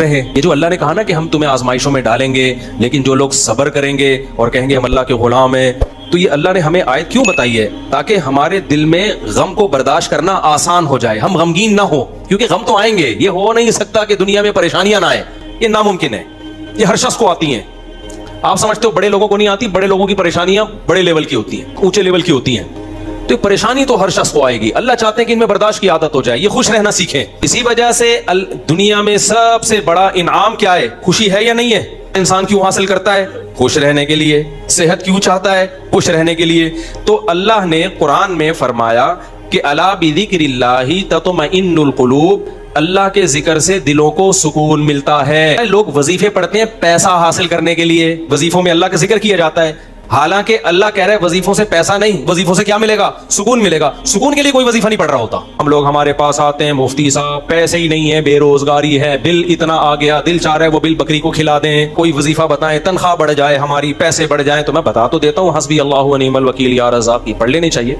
रहे। ये जो अल्लाह ने कहा ना कि हम तुम्हें आजमाइशों में डालेंगे, लेकिन जो लोग सब्र करेंगे और कहेंगे हम अल्लाह के गुलाम हैं, तो ये अल्लाह ने हमें आयत क्यों बताई है? ताकि हमारे दिल में गम को बर्दाश्त करना आसान हो जाए, हम गमगीन ना हो, क्योंकि गम तो आएंगे। ये हो नहीं सकता कि दुनिया में परेशानियां ना आए, ये नामुमकिन है। ये हर शख्स को आती हैं। आप समझते हो बड़े लोगों को नहीं आती? बड़े लोगों की परेशानियां बड़े लेवल की होती हैं, ऊंचे लेवल की होती हैं। तो परेशानी तो हर शख्स को आएगी। अल्लाह चाहते हैं कि इनमें बर्दाश्त की आदत हो जाए, ये खुश रहना सीखें। इसी वजह से दुनिया में सबसे बड़ा इनाम क्या है? खुशी है या नहीं है? इंसान क्यों हासिल करता है? खुश रहने के लिए। सेहत क्यों चाहता है? खुश रहने के लिए। तो अल्लाह ने कुरान में फरमाया कि अला बिज़िक्रिल्लाहि तत्मइन्नुल कुलूब, अल्लाह के जिक्र से दिलों को सुकून मिलता है। लोग वजीफे पढ़ते हैं पैसा हासिल करने के लिए, वजीफों में अल्लाह का जिक्र किया जाता है, हालांकि अल्लाह कह रहा है वजीफों से पैसा नहीं, वजीफों से क्या मिलेगा? सुकून मिलेगा। सुकून के लिए कोई वजीफा नहीं पढ़ रहा होता। हम लोग हमारे पास आते हैं, मुफ्ती साहब पैसे ही नहीं है, बेरोजगारी है, बिल इतना आ गया, दिल चाह रहा है वो बिल बकरी को खिला दें, कोई वजीफा बताएं, तनख्वाह बढ़ जाए, हमारी पैसे बढ़ जाए। तो मैं बता तो देता हूँ, हस्बी अल्लाह व निअमल वकील या रज़ाक, की पढ़ लेनी चाहिए।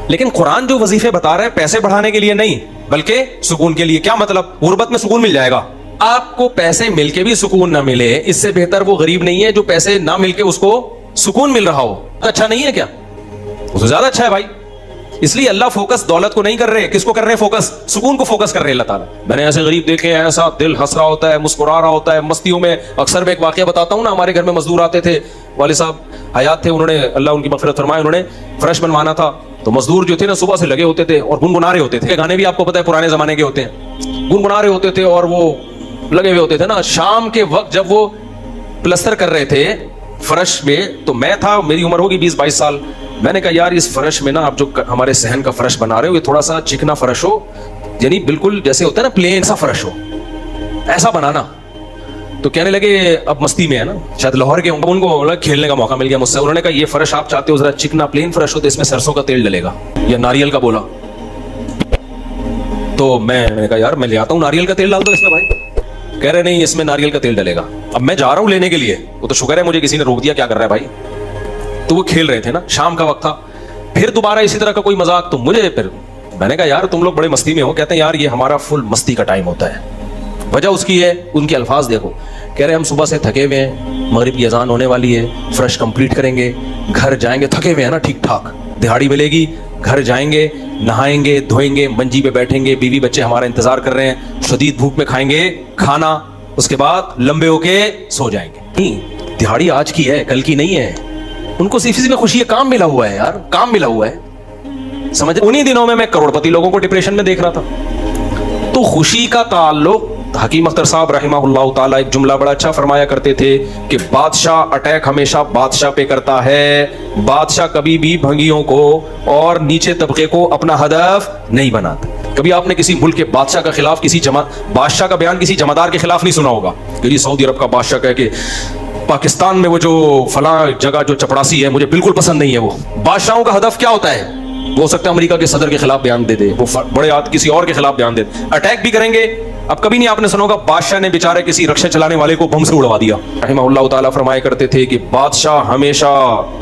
लेकिन कुरान जो वजीफे बता रहा है पैसे बढ़ाने के लिए नहीं, बल्कि सुकून के लिए। क्या मतलब? गुर्बत में सुकून मिल जाएगा। आपको पैसे मिलके भी सुकून ना मिले, इससे बेहतर वो गरीब नहीं है जो पैसे ना मिलके उसको सुकून मिल रहा हो। अच्छा नहीं है क्या? उससे ज्यादा अच्छा है भाई। इसलिए अल्लाह फोकस दौलत को नहीं कर रहे, किसको कर रहे हैं फोकस? सुकून को फोकस कर रहे हैं अल्लाह ताला। मैंने ऐसे गरीब देखे हैं, ऐसा दिल हंस रहा होता है, मुस्कुरा रहा होता है मस्तियों में। अक्सर मैं एक वाकया बताता हूँ ना, हमारे घर में मजदूर आते थे, वाले साहब हयात थे, उन्होंने अल्लाह उनकी मगफिरत फरमाए, उन्होंने फर्श बनवाना था। तो मजदूर जो थे ना सुबह से लगे होते थे और गुनगुना रहे होते थे। गाने भी आपको पता है पुराने जमाने के होते हैं, गुनगुना रहे होते थे और वो लगे हुए होते थे ना। शाम के वक्त जब वो प्लस्तर कर रहे थे फर्श में, तो मैं था, मेरी उम्र होगी 20-22 साल। मैंने कहा यार इस फर्श में ना आप जो हमारे सहन का फर्श बना रहे हो, ये थोड़ा सा चिकना फर्श हो, यानी बिल्कुल जैसे होता है ना प्लेन सा फर्श हो, ऐसा बनाना। तो कहने लगे, अब मस्ती में है ना, शायद लाहौर के होंगे, उनको खेलने का मौका मिल गया मुझसे। उन्होंने कहा ये फर्श आप चाहते हो जरा चिकना प्लेन फर्श हो, तो इसमें सरसों का तेल डलेगा या नारियल का। बोला तो मैंने कहा यार मैं ले आता हूँ, नारियल का तेल डाल दो इसमें भाई। कह रहे नहीं इसमें नारियल का तेल डलेगा। अब मैं जा रहा हूं लेने के लिए, वो तो शुक्र है मुझे किसी ने रोक दिया, क्या कर रहा है भाई। तो वो खेल रहे थे ना, शाम का वक्त था। फिर दोबारा इसी तरह का कोई मजाक, तो मुझे फिर मैंने कहा यार तुम लोग बड़े मस्ती में हो। कहते हैं यार ये हमारा फुल मस्ती का टाइम होता है। वजह उसकी है, उनके अल्फाज देखो, कह रहे हम सुबह से थके हुए हैं, मगरिब की अजान होने वाली है, फ्रेश कंप्लीट करेंगे, घर जाएंगे, थके हुए हैं ना ठीक ठाक, दिहाड़ी मिलेगी, घर जाएंगे, नहाएंगे, धोएंगे, मंजी पे बैठेंगे, बीवी बच्चे हमारा इंतजार कर रहे हैं, शदीद भूख में खाएंगे खाना, उसके बाद लंबे होके सो जाएंगे। नहीं, दिहाड़ी आज की है, कल की नहीं है। उनको सिर्फ इसी में खुशी है, काम मिला हुआ है यार, काम मिला हुआ है, समझ। उन्हीं दिनों में मैं करोड़पति लोगों को डिप्रेशन में देख रहा था। तो खुशी का ताल्लुक, हकीम अख्तर साहब रहमहुल्लाह ताला एक जुमला बड़ा अच्छा फरमाया करते थे कि बादशाह अटैक हमेशा बादशाह पे करता है, बादशाह कभी भी भंगियों को और नीचे तबके को अपना हदफ नहीं बनाता। कभी आपने किसी मुल्क के बादशाह के खिलाफ किसी बादशाह का बयान किसी जमादार के खिलाफ नहीं सुना होगा कि जी सऊदी अरब का बादशाह कहे कि पाकिस्तान में वो जो फला जगह जो चपड़ासी है मुझे बिल्कुल पसंद नहीं है। वो बादशाहों का हदफ क्या होता है? वो हो सकता है अमेरिका के सदर के खिलाफ बयान दे दे, वो बड़े आदमी किसी और के खिलाफ बयान दे, अटैक भी करेंगे। अब कभी नहीं आपने सुना होगा बादशाह ने बेचारे किसी रक्षा चलाने वाले को बम से उड़वा दिया। रहमहुल्लाह ताला फरमाया करते थे कि बादशाह हमेशा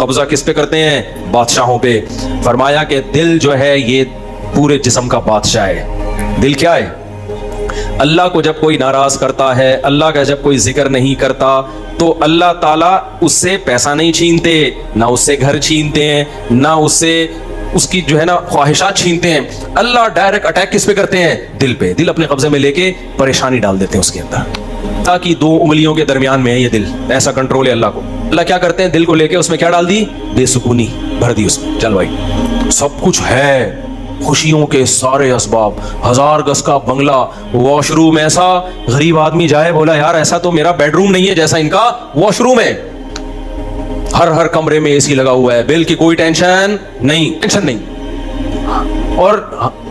कब्जा किस पे करते हैं? बादशाहों पे। फरमाया कि दिल जो है ये पूरे जिस्म का बादशाह है। दिल क्या है? अल्लाह को जब कोई नाराज करता है, अल्लाह का जब कोई जिक्र नहीं करता, तो अल्लाह ताला उससे पैसा नहीं छीनते, ना उससे घर छीनते हैं, ना उससे उसकी जो है ना ख्वाहिशात छीनते हैं। अल्लाह डायरेक्ट अटैक किस पे करते हैं? दिल पे। दिल अपने कब्जे में लेके परेशानी डाल देते हैं उसके अंदर। ताकि 2 उंगलियों के दरमियान में है ये दिल, ऐसा कंट्रोल है अल्लाह को। अल्लाह क्या करते हैं? दिल को लेके उसमें क्या डाल दी? बेसुकूनी भर दी उसमें। चल भाई सब कुछ है, खुशियों के सारे असबाब, 1000 गज का बंगला, वॉशरूम ऐसा, गरीब आदमी जाए बोला यार ऐसा तो मेरा बेडरूम नहीं है जैसा इनका वॉशरूम है। हर कमरे में एसी लगा हुआ है, बिल की कोई टेंशन नहीं। और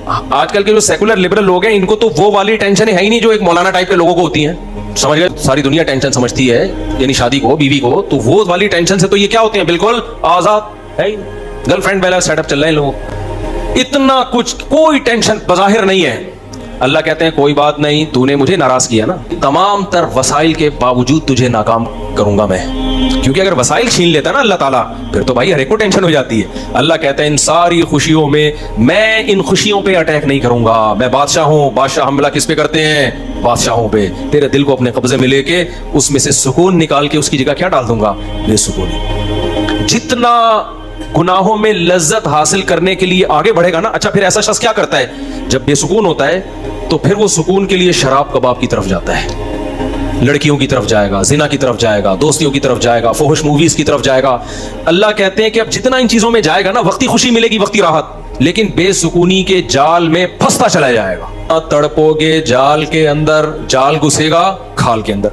आजकल के जो सेकुलर लिबरल लोग हैं इनको तो वो वाली टेंशन है ही नहीं जो एक मौलाना टाइप के लोगों को होती है। समझ गए? सारी दुनिया टेंशन समझती है, यानी शादी को, बीवी को, तो वो वाली टेंशन से तो ये क्या होते हैं? बिल्कुल आजाद है। गर्लफ्रेंड वाला सेटअप चल रहा है लोगों, इतना कुछ, कोई टेंशन बज़ाहिर नहीं है, اللہ کہتے ہیں کوئی بات نہیں, تو نے مجھے ناراض کیا نا, تمام تر وسائل کے باوجود تجھے ناکام کروں گا میں. کیونکہ اگر وسائل چھین لیتا نا اللہ تعالیٰ, پھر تو بھائی ہر ایک کو ٹینشن ہو جاتی ہے. اللہ کہتے ہیں ان ساری خوشیوں میں میں ان خوشیوں پہ اٹیک نہیں کروں گا. میں بادشاہ ہوں, بادشاہ حملہ کس پہ کرتے ہیں؟ بادشاہوں پہ. تیرے دل کو اپنے قبضے میں لے کے اس میں سے سکون نکال کے اس کی جگہ کیا ڈال دوں گا؟ بے سکونی. جتنا گناہوں میں لذت حاصل کرنے کے لیے آگے بڑھے گا نا, اچھا پھر ایسا شخص کیا کرتا ہے جب بے سکون ہوتا ہے تو پھر وہ سکون کے لیے شراب کباب کی طرف جاتا ہے, لڑکیوں کی طرف جائے گا, زنا کی طرف جائے گا, دوستیوں کی طرف جائے گا, فحش موویز کی طرف جائے گا. اللہ کہتے ہیں کہ اب جتنا ان چیزوں میں جائے گا نا, وقتی خوشی ملے گی, وقتی راحت, لیکن بے سکونی کے جال میں پھنستا چلا جائے گا. تڑپو گے جال کے اندر, جال گھسے گا کھال کے اندر.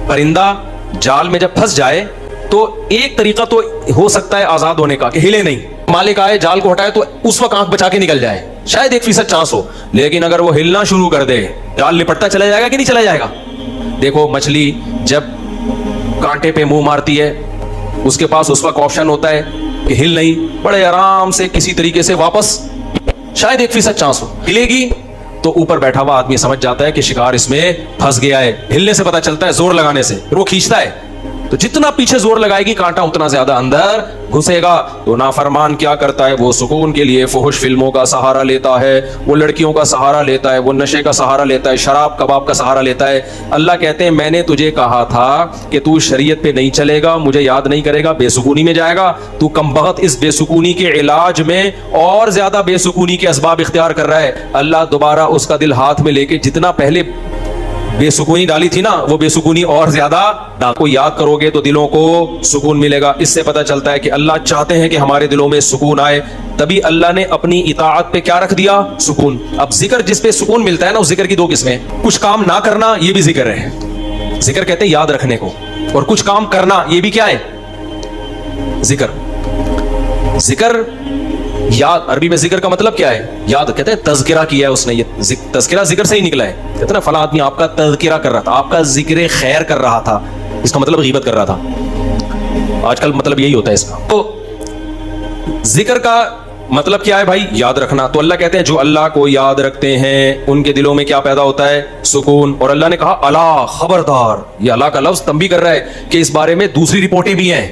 پرندہ جال میں جب پھنس جائے تو ایک طریقہ تو ہو سکتا ہے آزاد ہونے کا کہ ہلے نہیں, مالک آئے جال کو ہٹائے تو اس وقت آنکھ بچا کے نکل جائے, شاید 1% چانس ہو. لیکن اگر وہ ہلنا شروع کر دے, جال لپٹتا چلا جائے گا کہ نہیں چلا جائے گا؟ دیکھو مچھلی جب کانٹے پہ منہ مارتی ہے, اس کے پاس اس وقت آپشن ہوتا ہے کہ ہل نہیں, بڑے آرام سے کسی طریقے سے واپس, شاید 1% چانس ہو, ہلے گی تو اوپر بیٹھا ہوا آدمی سمجھ جاتا ہے کہ شکار اس میں پھنس گیا ہے. ہلنے سے پتا چلتا ہے, زور لگانے سے, پھر وہ کھینچتا ہے. تو جتنا پیچھے زور لگائے گی کانٹا اتنا زیادہ اندر گھسے گا. تو نافرمان کیا کرتا ہے؟ وہ سکون کے لیے فحش فلموں کا سہارا لیتا ہے, وہ لڑکیوں کا سہارا لیتا ہے, وہ نشے کا سہارا لیتا ہے, شراب کباب کا سہارا لیتا ہے. اللہ کہتے ہیں میں نے تجھے کہا تھا کہ تو شریعت پہ نہیں چلے گا, مجھے یاد نہیں کرے گا, بے سکونی میں جائے گا. تو کمبخت اس بے سکونی کے علاج میں اور زیادہ بے سکونی کے اسباب اختیار کر رہا ہے. اللہ دوبارہ اس کا دل ہاتھ میں لے کے جتنا پہلے بے سکونی ڈالی تھی نا, وہ بے سکونی اور زیادہ کو یاد کرو گے تو دلوں کو سکون ملے گا. اس سے پتہ چلتا ہے کہ اللہ چاہتے ہیں کہ ہمارے دلوں میں سکون آئے, تبھی اللہ نے اپنی اطاعت پہ کیا رکھ دیا؟ سکون. اب ذکر جس پہ سکون ملتا ہے نا, اس ذکر کی 2 قسمیں. کچھ کام نہ کرنا یہ بھی ذکر ہے, ذکر کہتے ہیں یاد رکھنے کو, اور کچھ کام کرنا یہ بھی کیا ہے؟ ذکر. ذکر یاد, عربی میں ذکر کا مطلب کیا ہے؟ یاد. کہتے ہیں تذکرہ کیا ہے اس نے, یہ تذکرہ ذکر سے ہی نکلا ہے. کہتے ہیں فلاں آدمی آپ کا تذکرہ کر رہا تھا, آپ کا ذکر خیر کر رہا تھا, اس کا مطلب غیبت کر رہا تھا. آج کل مطلب یہی ہوتا ہے اس کا. تو ذکر کا مطلب کیا ہے بھائی؟ یاد رکھنا. تو اللہ کہتے ہیں جو اللہ کو یاد رکھتے ہیں ان کے دلوں میں کیا پیدا ہوتا ہے؟ سکون. اور اللہ نے کہا الا, خبردار. یہ اللہ کا لفظ تنبیہ کر رہا ہے کہ اس بارے میں دوسری رپورٹیں بھی ہیں.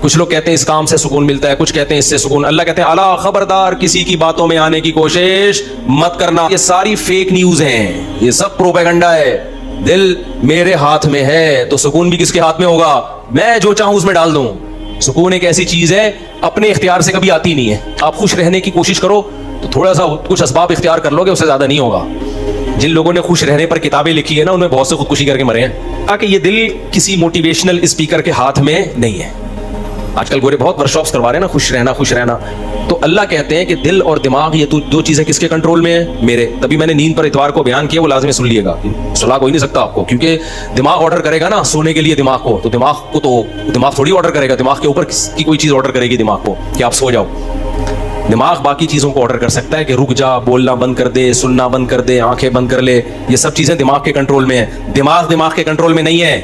کچھ لوگ کہتے ہیں اس کام سے سکون ملتا ہے, کچھ کہتے ہیں اس سے سکون. اللہ کہتے ہیں الا, خبردار, کسی کی باتوں میں آنے کی کوشش مت کرنا. یہ ساری فیک نیوز ہیں, یہ سب پروپیگنڈا ہے. دل میرے ہاتھ میں ہے تو سکون بھی کس کے ہاتھ میں ہوگا؟ میں جو چاہوں اس میں ڈال دوں. سکون ایک ایسی چیز ہے اپنے اختیار سے کبھی آتی نہیں ہے. آپ خوش رہنے کی کوشش کرو تو تھوڑا سا کچھ اسباب اختیار کر لو گے, اس سے زیادہ نہیں ہوگا. جن لوگوں نے خوش رہنے پر کتابیں لکھی ہے نا, ان میں بہت سے خودکشی کر کے مرے ہیں. تاکہ یہ دل کسی موٹیویشنل اسپیکر کے ہاتھ میں نہیں ہے. آج کل گورے بہت ورکشاپس کروا رہے ہیں نا, خوش رہنا خوش رہنا. تو اللہ کہتے ہیں کہ دل اور دماغ یہ 2 چیزیں کس کے کنٹرول میں ہیں؟ میرے. تبھی میں نے نیند پر اتوار کو بیان کیا, وہ لازمی سن لیے گا, سلا کوئی نہیں سکتا آپ کو, کیونکہ دماغ آرڈر کرے گا نا سونے کے لیے دماغ کو, تو دماغ تھوڑی آرڈر کرے گا, دماغ کے اوپر کی کوئی چیز آرڈر کرے گی دماغ کو کہ آپ سو جاؤ. دماغ باقی چیزوں کو آرڈر کر سکتا ہے کہ رک جا, بولنا بند کر دے, سننا بند کر دے, آنکھیں بند کر لے. یہ سب چیزیں دماغ کے کنٹرول میں ہیں. دماغ کے کنٹرول میں نہیں ہے.